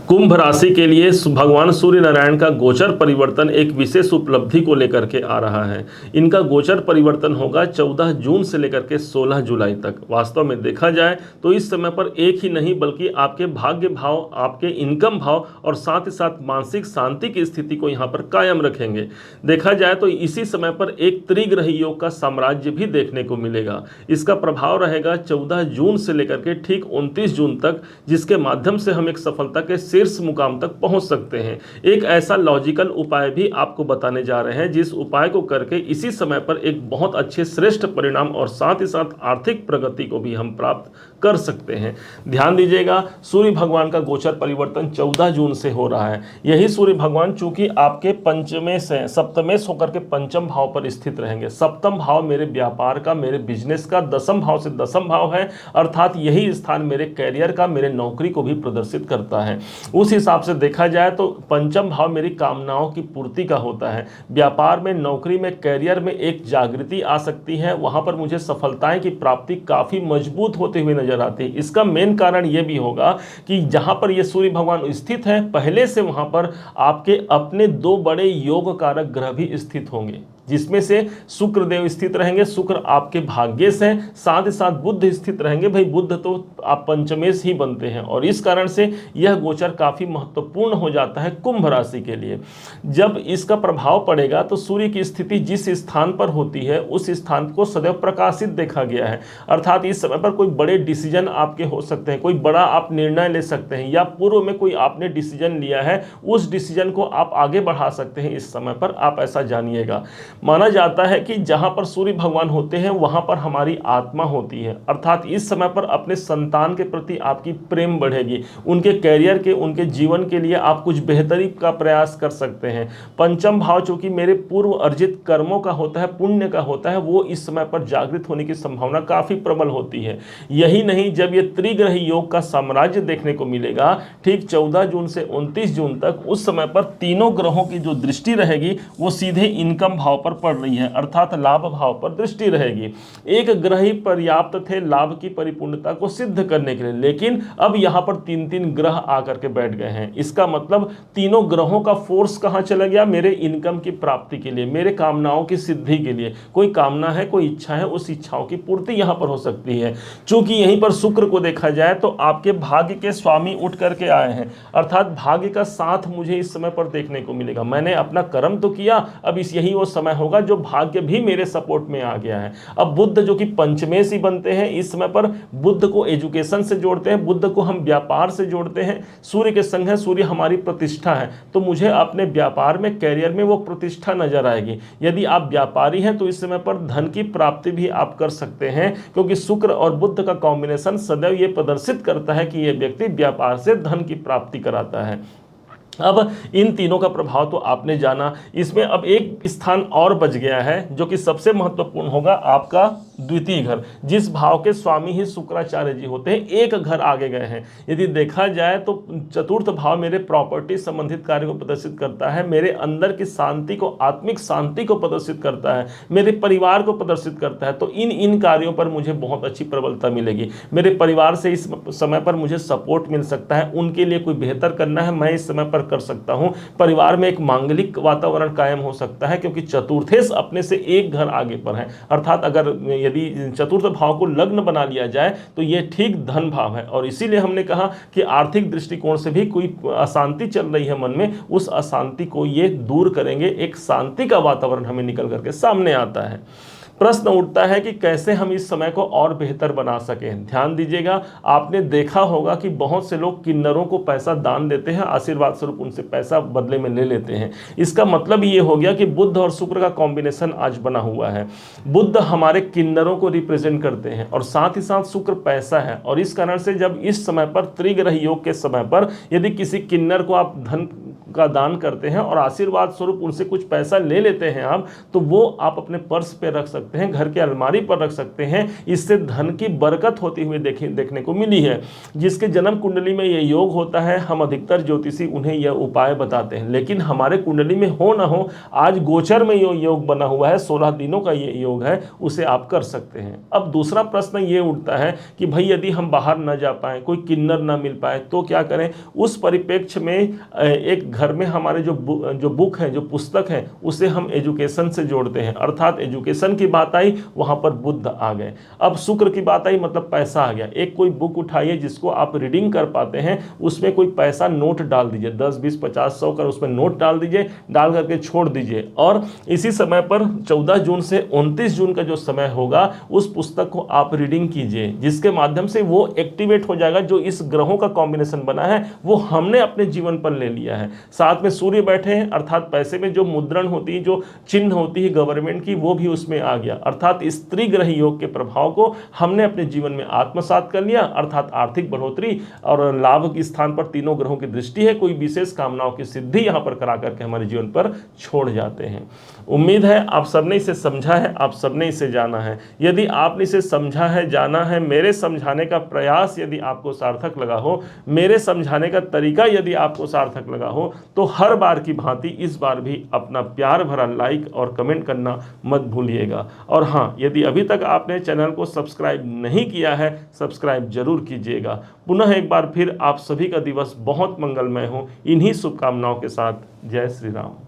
कुंभ राशि के लिए भगवान सूर्य नारायण का गोचर परिवर्तन एक विशेष उपलब्धि को लेकर के आ रहा है। इनका गोचर परिवर्तन होगा 14 जून से लेकर के 16 जुलाई तक। वास्तव में देखा जाए तो इस समय पर एक ही नहीं बल्कि आपके भाग्य भाव, आपके इनकम भाव और साथ ही साथ मानसिक शांति की स्थिति को यहाँ पर कायम रखेंगे। देखा जाए तो इसी समय पर एक त्रिग्रही योग का साम्राज्य भी देखने को मिलेगा। इसका प्रभाव रहेगा 14 जून से लेकर के ठीक 29 जून तक, जिसके माध्यम से हम एक सफलता के शीर्ष मुकाम तक पहुंच सकते हैं। एक ऐसा लॉजिकल उपाय भी आपको बताने जा रहे हैं जिस उपाय को करके इसी समय पर एक बहुत अच्छे श्रेष्ठ परिणाम और साथ ही साथ आर्थिक प्रगति को भी हम प्राप्त कर सकते हैं। ध्यान दीजिएगा, सूर्य भगवान का गोचर परिवर्तन 14 जून से हो रहा है। यही सूर्य भगवान चूंकि आपके पंचमे से सप्तमेश होकर के पंचम भाव पर स्थित रहेंगे। सप्तम भाव मेरे व्यापार का, मेरे बिजनेस का, दसम भाव से दसम भाव है, अर्थात यही स्थान मेरे कैरियर का, मेरे नौकरी को भी प्रदर्शित करता है। उस हिसाब से देखा जाए तो पंचम भाव मेरी कामनाओं की पूर्ति का होता है। व्यापार में, नौकरी में, कैरियर में एक जागृति आ सकती है। वहां पर मुझे सफलताएं की प्राप्ति काफी मजबूत होते हुए नजर आती है। इसका मेन कारण यह भी होगा कि जहां पर यह सूर्य भगवान स्थित है, पहले से वहां पर आपके अपने दो बड़े योग कारक ग्रह भी स्थित होंगे, जिसमें से शुक्र देव स्थित रहेंगे। शुक्र आपके भाग्य से, साथ ही साथ बुध स्थित रहेंगे। भाई बुध तो आप पंचमेश ही बनते हैं और इस कारण से यह गोचर काफी महत्वपूर्ण हो जाता है कुंभ राशि के लिए। जब इसका प्रभाव पड़ेगा तो सूर्य की स्थिति जिस स्थान पर होती है उस स्थान को सदैव प्रकाशित देखा गया है। अर्थात इस समय पर कोई बड़े डिसीजन आपके हो सकते हैं, कोई बड़ा आप निर्णय ले सकते हैं, या पूर्व में कोई आपने डिसीजन लिया है, उस डिसीजन को आप आगे बढ़ा सकते हैं। इस समय पर आप ऐसा जानिएगा। माना जाता है कि जहां पर सूर्य भगवान होते हैं वहां पर हमारी आत्मा होती है। अर्थात इस समय पर अपने संतान के प्रति आपकी प्रेम बढ़ेगी, उनके कैरियर के, उनके जीवन के लिए आप कुछ बेहतरी का प्रयास कर सकते हैं। पंचम भाव चूंकि मेरे पूर्व अर्जित कर्मों का होता है, पुण्य का होता है, वो इस समय पर जागृत होने की संभावना काफी प्रबल होती है। यही नहीं, जब ये त्रिग्रही योग का साम्राज्य देखने को मिलेगा ठीक 14 जून से 29 जून तक, उस समय पर तीनों ग्रहों की जो दृष्टि रहेगी वो सीधे इनकम भाव पर पड़ रही है, अर्थात लाभ भाव पर दृष्टि रहेगी। एक ग्रह ही पर्याप्त थे लाभ की परिपूर्णता को सिद्ध करने के लिए, लेकिन अब यहां पर तीन तीन ग्रह आकर के बैठ गए हैं। इसका मतलब तीनों ग्रहों का फोर्स कहां चला गया? मेरे इनकम की प्राप्ति के लिए, मेरे कामनाओं की सिद्धि के लिए। कोई कामना है, कोई इच्छा है, उस इच्छाओं की पूर्ति यहां पर हो सकती है। चूंकि यहीं पर शुक्र को देखा जाए तो आपके भाग्य के स्वामी उठ करके आए हैं, अर्थात भाग्य का साथ मुझे इस समय पर देखने को मिलेगा। मैंने अपना कर्म तो किया, अब इस यही वो समय होगा जो भाग्य भी मेरे सपोर्ट में आ गया है। अब बुध जो कि पंचमेश ही बनते हैं, इस समय पर बुध को एजुकेशन से जोड़ते हैं, बुध को हम व्यापार से जोड़ते हैं। सूर्य के संग है, सूर्य हमारी प्रतिष्ठा है, तो मुझे अपने व्यापार में, कैरियर में वो प्रतिष्ठा नजर आएगी। यदि आप व्यापारी हैं तो इस समय पर धन की प्राप्ति भी आप कर सकते हैं, क्योंकि शुक्र और बुध का कॉम्बिनेशन सदैव ये प्रदर्शित करता है कि यह व्यक्ति व्यापार से धन की प्राप्ति कराता है। अब इन तीनों का प्रभाव तो आपने जाना, इसमें अब एक स्थान और बच गया है जो कि सबसे महत्वपूर्ण होगा, आपका द्वितीय घर, जिस भाव के स्वामी ही शुक्राचार्य जी होते हैं। एक घर आगे गए हैं। यदि देखा जाए तो चतुर्थ भाव मेरे प्रॉपर्टी संबंधित कार्य को प्रदर्शित करता है, मेरे अंदर की शांति को, आत्मिक शांति को प्रदर्शित करता है, मेरे परिवार को प्रदर्शित करता है। तो इन कार्यों पर मुझे बहुत अच्छी प्रबलता मिलेगी। मेरे परिवार से इस समय पर मुझे सपोर्ट मिल सकता है, उनके लिए कोई बेहतर करना है मैं इस समय पर कर सकता हूं। परिवार में एक मांगलिक वातावरण कायम हो सकता है, क्योंकि चतुर्थेश अपने से एक घर आगे पर है। अर्थात अगर यदि चतुर्थ भाव को लग्न बना लिया जाए तो यह ठीक धन भाव है, और इसीलिए हमने कहा कि आर्थिक दृष्टिकोण से भी कोई अशांति चल रही है मन में, उस अशांति को ये दूर करेंगे। एक शांति का वातावरण हमें निकल करके सामने आता है। प्रश्न उठता है कि कैसे हम इस समय को और बेहतर बना सकें। ध्यान दीजिएगा, आपने देखा होगा कि बहुत से लोग किन्नरों को पैसा दान देते हैं, आशीर्वाद स्वरूप उनसे पैसा बदले में ले लेते हैं। इसका मतलब ये हो गया कि बुध और शुक्र का कॉम्बिनेशन आज बना हुआ है। बुध हमारे किन्नरों को रिप्रेजेंट करते हैं और साथ ही साथ शुक्र पैसा है, और इस कारण से जब इस समय पर त्रिग्रह योग के समय पर यदि किसी किन्नर को आप धन का दान करते हैं और आशीर्वाद स्वरूप उनसे कुछ पैसा ले लेते हैं आप, तो वो आप अपने पर्स पे रख सकते हैं, घर के अलमारी पर रख सकते हैं। इससे धन की बरकत होती हुई देखने को मिली है। जिसके जन्म कुंडली में ये योग होता है, हम अधिकतर ज्योतिषी उन्हें यह उपाय बताते हैं। लेकिन हमारे कुंडली में हो ना हो, आज गोचर में ये योग बना हुआ है, 16 दिनों का ये योग है, उसे आप कर सकते हैं। अब दूसरा प्रश्न ये उठता है कि भाई यदि हम बाहर न जा पाए, कोई किन्नर ना मिल पाए, तो क्या करें? उस परिप्रेक्ष्य में एक घर में हमारे जो बुक है, जो पुस्तक है, उसे हम एजुकेशन से जोड़ते हैं। अर्थात एजुकेशन की बात आई, वहां पर बुद्ध आ गए। अब शुक्र की बात आई, मतलब पैसा आ गया। एक कोई बुक उठाइए जिसको आप रीडिंग कर पाते हैं, उसमें कोई पैसा नोट डाल दीजिए, 10 20 50 100 का उसमें नोट डाल दीजिए, डाल करके छोड़ दीजिए। और इसी समय पर 14 जून से 29 जून का जो समय होगा, उस पुस्तक को आप रीडिंग कीजिए, जिसके माध्यम से वो एक्टिवेट हो जाएगा। जो इस ग्रहों का कॉम्बिनेशन बना है वो हमने अपने जीवन पर ले लिया है। साथ में सूर्य बैठे हैं, अर्थात पैसे में जो मुद्रण होती है, जो चिन्ह होती है गवर्नमेंट की, वो भी उसमें आ गया। अर्थात स्त्री ग्रह योग के प्रभाव को हमने अपने जीवन में आत्मसात कर लिया। अर्थात आर्थिक बढ़ोतरी और लाभ के स्थान पर तीनों ग्रहों की दृष्टि है, कोई विशेष कामनाओं की सिद्धि यहां पर करा करके हमारे जीवन पर छोड़ जाते हैं। उम्मीद है आप सबने इसे समझा है, आप सबने इसे जाना है। यदि आपने इसे समझा है, जाना है, मेरे समझाने का प्रयास यदि आपको सार्थक लगा हो, मेरे समझाने का तरीका यदि आपको सार्थक लगा हो, तो हर बार की भांति इस बार भी अपना प्यार भरा लाइक और कमेंट करना मत भूलिएगा। और हाँ, यदि अभी तक आपने चैनल को सब्सक्राइब नहीं किया है, सब्सक्राइब जरूर कीजिएगा। पुनः एक बार फिर आप सभी का दिवस बहुत मंगलमय हो, इन्हीं शुभकामनाओं के साथ। जय श्री राम।